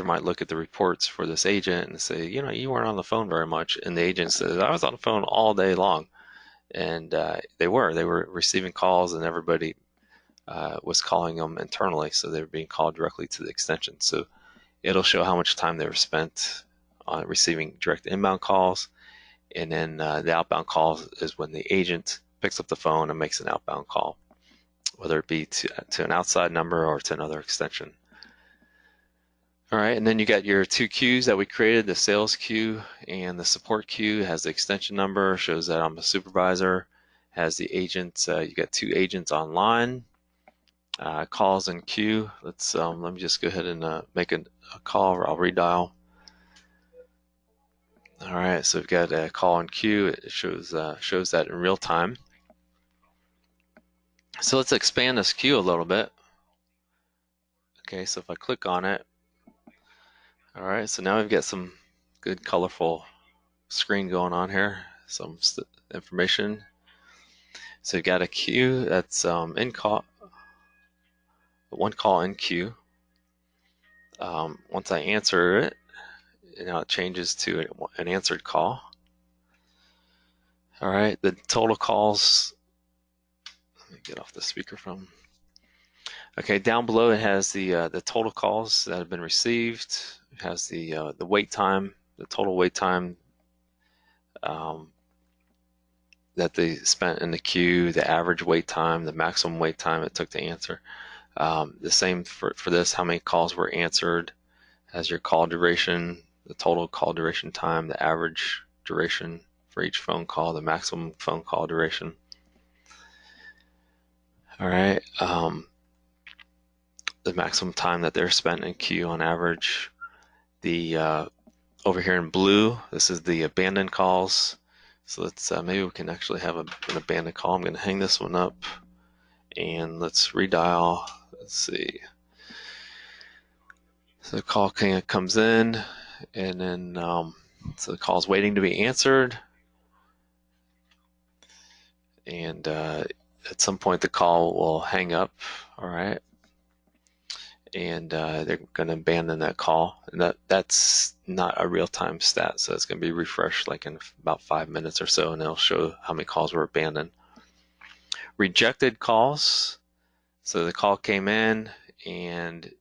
might look at the reports for this agent and say, you know, you weren't on the phone very much. And the agent says, I was on the phone all day long. And they were receiving calls, and everybody was calling them internally. So they were being called directly to the extension. So it'll show how much time they were spent on receiving direct inbound calls. And then the outbound calls is when the agent picks up the phone and makes an outbound call, whether it be to an outside number or to another extension. All right, and then you got your two queues that we created, the sales queue and the support queue. It has the extension number, shows that I'm a supervisor, has the agent, you got two agents online, calls in queue. Let me just go ahead and make a call. I'll redial. All right, so we've got a call in queue. It shows that in real time. So let's expand this queue a little bit. Okay, so if I click on it, all right, so now we've got some good colorful screen going on here, some information. So you've got a queue that's in call, one call in queue. Once I answer it, it changes to an answered call. All right, the total calls, let me get off the speakerphone. Okay, down below it has the total calls that have been received. It has the wait time, the total wait time that they spent in the queue, the average wait time, the maximum wait time it took to answer. The same for this, how many calls were answered, has your call duration, the total call duration time, the average duration for each phone call, the maximum phone call duration. All right, the maximum time that they're spent in queue on average. The over here in blue, this is the abandoned calls. So let's maybe we can actually have an abandoned call. I'm going to hang this one up and let's redial. Let's see. So the call comes in, and then so the call is waiting to be answered, and at some point the call will hang up. All right, and they're going to abandon that call, and that's not a real-time stat, so it's going to be refreshed like in about 5 minutes or so, and it'll show how many calls were abandoned. Rejected calls, so the call came in and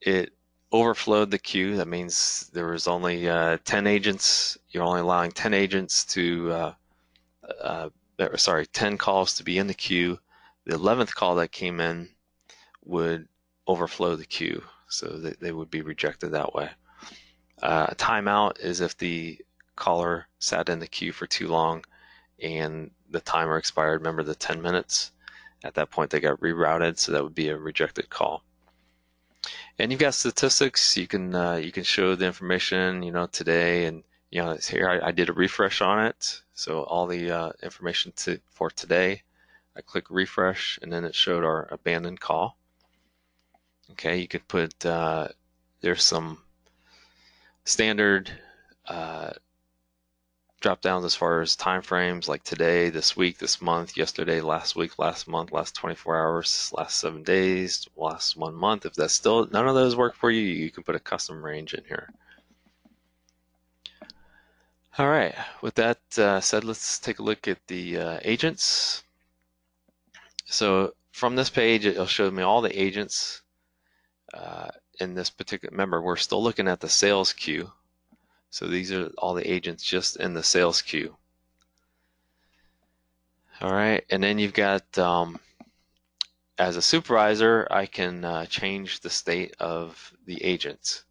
it overflowed the queue. That means there was only 10 agents. You're only allowing 10 agents to 10 calls to be in the queue. The 11th call that came in would overflow the queue, so they would be rejected that way. Timeout is if the caller sat in the queue for too long and the timer expired. Remember the 10 minutes? At that point they got rerouted, so that would be a rejected call. And you've got statistics. You can show the information, today, and here I did a refresh on it, so all the information for today. I click refresh, and then it showed our abandoned call. Okay, you could put there's some standard drop downs as far as time frames, like today, this week, this month, yesterday, last week, last month, last 24 hours, last 7 days, last 1 month. If that's still none of those work for you, you can put a custom range in here. All right, with that said, let's take a look at the agents. So from this page, it'll show me all the agents in this particular. Remember, we're still looking at the sales queue. So these are all the agents just in the sales queue. All right, and then you've got, as a supervisor, I can change the state of the agent.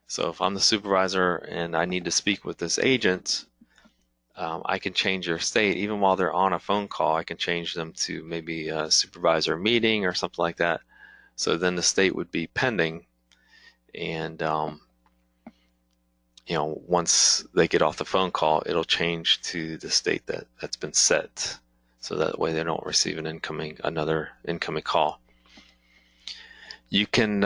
So if I'm the supervisor and I need to speak with this agent, I can change their state. Even while they're on a phone call, I can change them to maybe a supervisor meeting or something like that. So then the state would be pending, and once they get off the phone call, it'll change to the state that's been set, so that way they don't receive another incoming call. You can,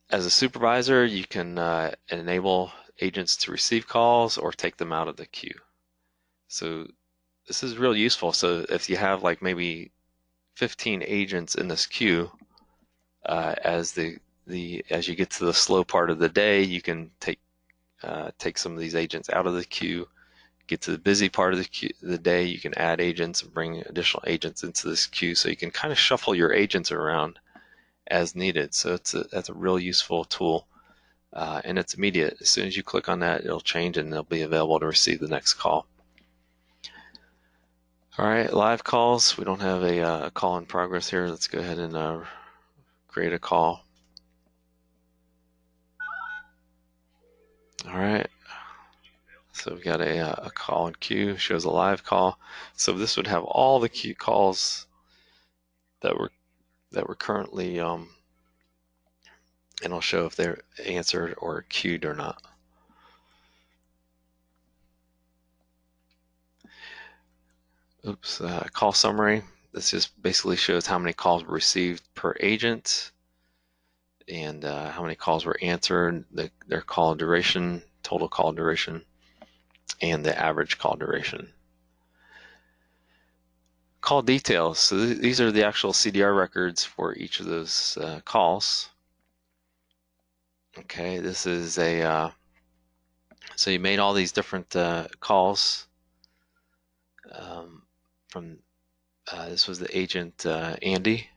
as a supervisor, you can enable agents to receive calls or take them out of the queue. So this is real useful. So if you have like maybe 15 agents in this queue, as the as you get to the slow part of the day, you can take some of these agents out of the queue. Get to the busy part of the day, you can add agents and bring additional agents into this queue, so you can kind of shuffle your agents around as needed. So that's a real useful tool, and it's immediate. As soon as you click on that, it'll change and it'll be available to receive the next call. All right, live calls. We don't have a call in progress here. Let's go ahead and create a call. All right. So we've got a call in queue, shows a live call. So this would have all the queue calls that were currently, and it'll show if they're answered or queued or not. Oops, call summary. This just basically shows how many calls were received per agent and how many calls were answered, their call duration, total call duration, and the average call duration. Call details. So these are the actual CDR records for each of those calls. Okay, this is so you made all these different calls from, this was the agent Andy.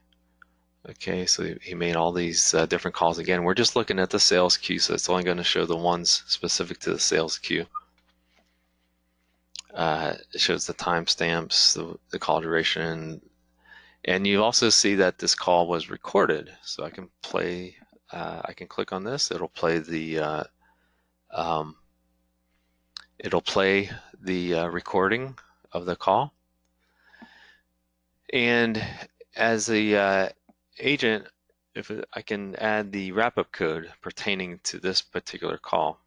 Okay, so he made all these different calls. Again, we're just looking at the sales queue, so it's only going to show the ones specific to the sales queue. It shows the timestamps, the call duration, and you also see that this call was recorded. So I can play, I can click on this. It'll play the recording of the call. And as the agent, I can add the wrap-up code pertaining to this particular call.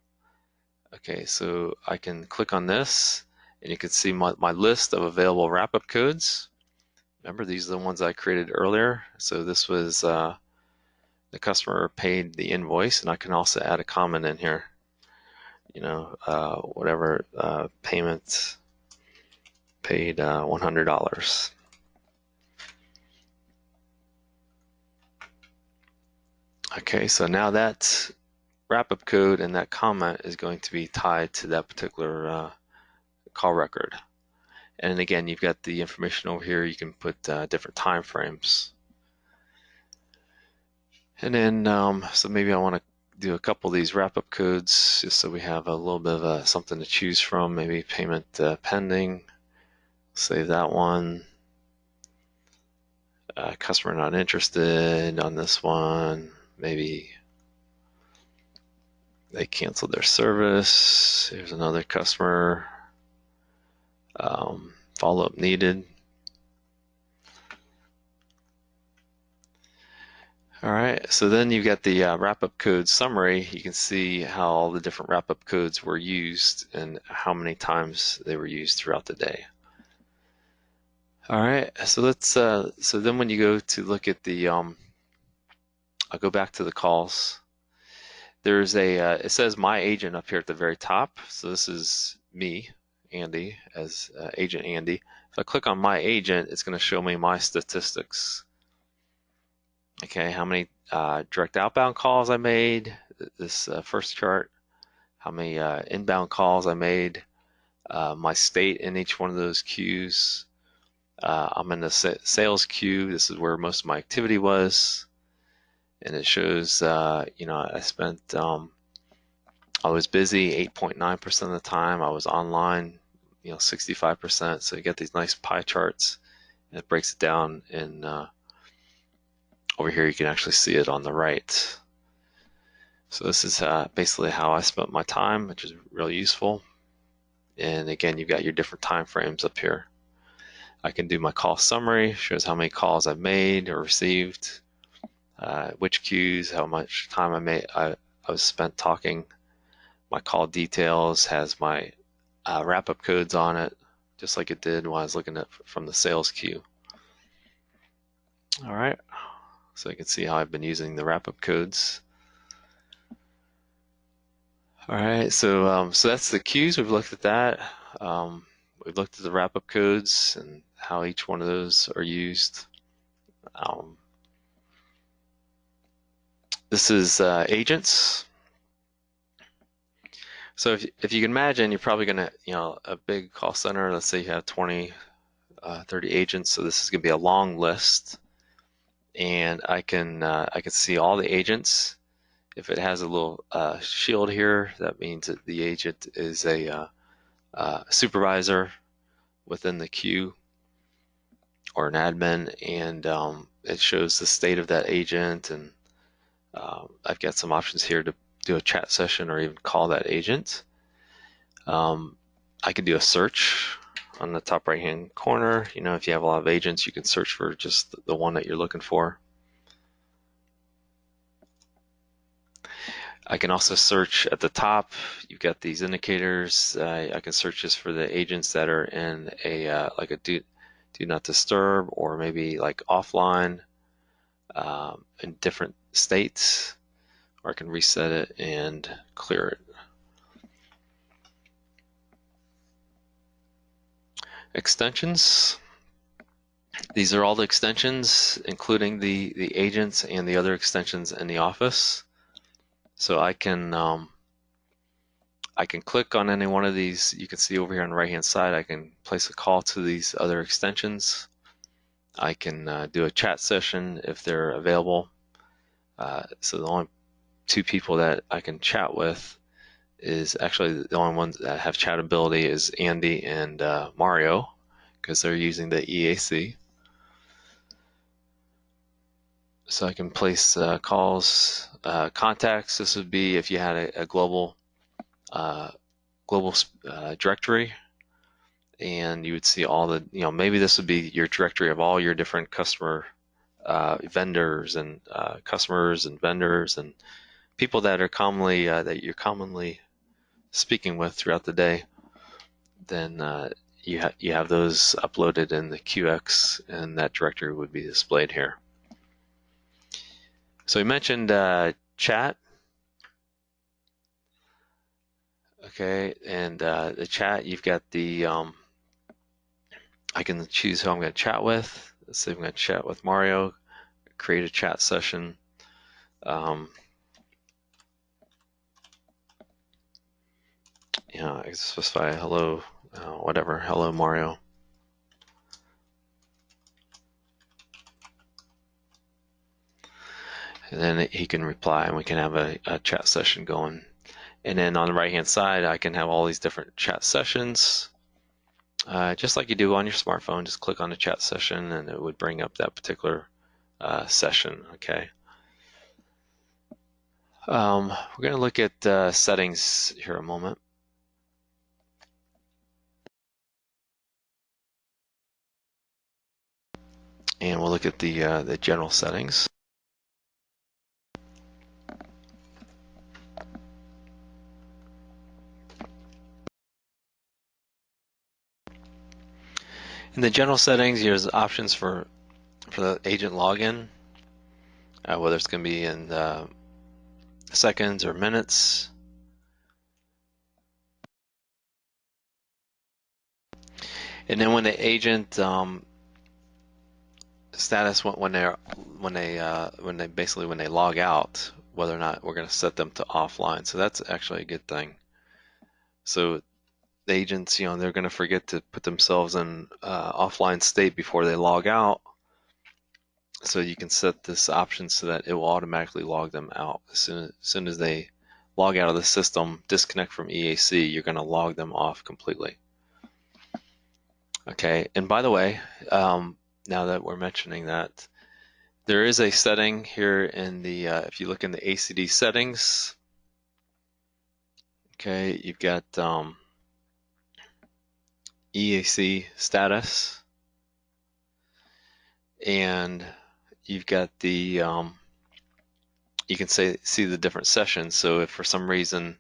Okay, so I can click on this, and you can see my list of available wrap-up codes. Remember, these are the ones I created earlier. So this was the customer paid the invoice, and I can also add a comment in here. You know, whatever payment paid $100. Okay, so now that wrap-up code and that comment is going to be tied to that particular call record. And again, you've got the information over here. You can put different time frames. And then, so maybe I want to do a couple of these wrap-up codes just so we have a little bit of something to choose from. Maybe payment pending. Save that one. Customer not interested on this one. Maybe they canceled their service. Here's another customer. Follow-up needed. All right, so then you've got the wrap-up code summary. You can see how all the different wrap-up codes were used and how many times they were used throughout the day. All right, so let's. So then when you go to look at the, I'll go back to the calls. There's it says my agent up here at the very top. So this is me, Andy, as agent Andy. If I click on my agent, it's going to show me my statistics. Okay, how many direct outbound calls I made, this first chart, how many inbound calls I made, my state in each one of those queues. I'm in the sales queue. This is where most of my activity was. And it shows, you know, I spent, I was busy 8.9% of the time. I was online, you know, 65%. So you get these nice pie charts, and it breaks it down in, over here you can actually see it on the right. So this is basically how I spent my time, which is really useful. And again, you've got your different time frames up here. I can do my call summary, shows how many calls I made or received, which queues, how much time I was spent talking. My call details has my wrap-up codes on it, just like it did when I was looking at from the sales queue. All right, so you can see how I've been using the wrap-up codes. All right, so so that's the queues. We've looked at that. We've looked at the wrap-up codes and how each one of those are used. This is agents. So if you can imagine, you're probably going to, a big call center, let's say you have 20, 30 agents. So this is going to be a long list, and I can see all the agents. If it has a little shield here, that means that the agent is a supervisor within the queue or an admin, and it shows the state of that agent. And I've got some options here to do a chat session or even call that agent. I could do a search on the top right hand corner. If you have a lot of agents, you can search for just the one that you're looking for. I can also search at the top. You've got these indicators. I can search just for the agents that are in a like a do not disturb, or maybe like offline in different states, or I can reset it and clear it. Extensions. These are all the extensions, including the agents and the other extensions in the office. So I can click on any one of these. You can see over here on the right hand side, I can place a call to these other extensions. I can do a chat session if they're available. So the only two people that I can chat with is actually the only ones that have chatability is Andy and Mario, because they're using the EAC. So I can place calls, contacts. This would be if you had a global directory, and you would see all the, maybe this would be your directory of all your different customer vendors and customers and vendors and people that are commonly that you're commonly speaking with throughout the day. Then you have those uploaded in the QX, and that directory would be displayed here. So we mentioned chat. Okay, and the chat, you've got the I can choose who I'm going to chat with. Let's say I'm going to chat with Mario, create a chat session. I can specify hello, whatever, hello Mario. And then he can reply, and we can have a chat session going. And then on the right hand side, I can have all these different chat sessions. Just like you do on your smartphone, just click on the chat session and it would bring up that particular session. Okay. We're going to look at settings here a moment. And we'll look at the general settings. In the general settings, there's options for the agent login, whether it's going to be in seconds or minutes. And then when the agent status, when they log out, whether or not we're going to set them to offline. So that's actually a good thing. So the agents, they're going to forget to put themselves in offline state before they log out. So you can set this option so that it will automatically log them out. As soon as they log out of the system, disconnect from EAC, you're going to log them off completely. Okay, and by the way, now that we're mentioning that, there is a setting here in the, if you look in the ACD settings, okay, you've got EAC Status, and you've got the, you can see the different sessions. So if for some reason,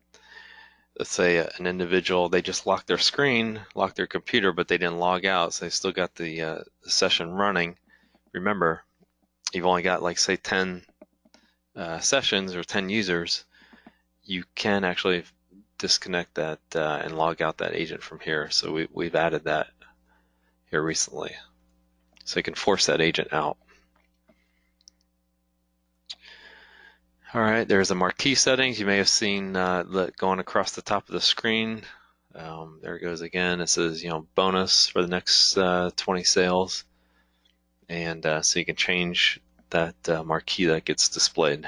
let's say an individual, they just locked their screen, locked their computer, but they didn't log out, so they still got the session running. Remember, you've only got like say 10 sessions or 10 users. You can actually disconnect that and log out that agent from here. So we've added that here recently. So you can force that agent out. All right, there's a marquee settings. You may have seen going across the top of the screen. There it goes again. It says, bonus for the next 20 sales. And so you can change that marquee that gets displayed.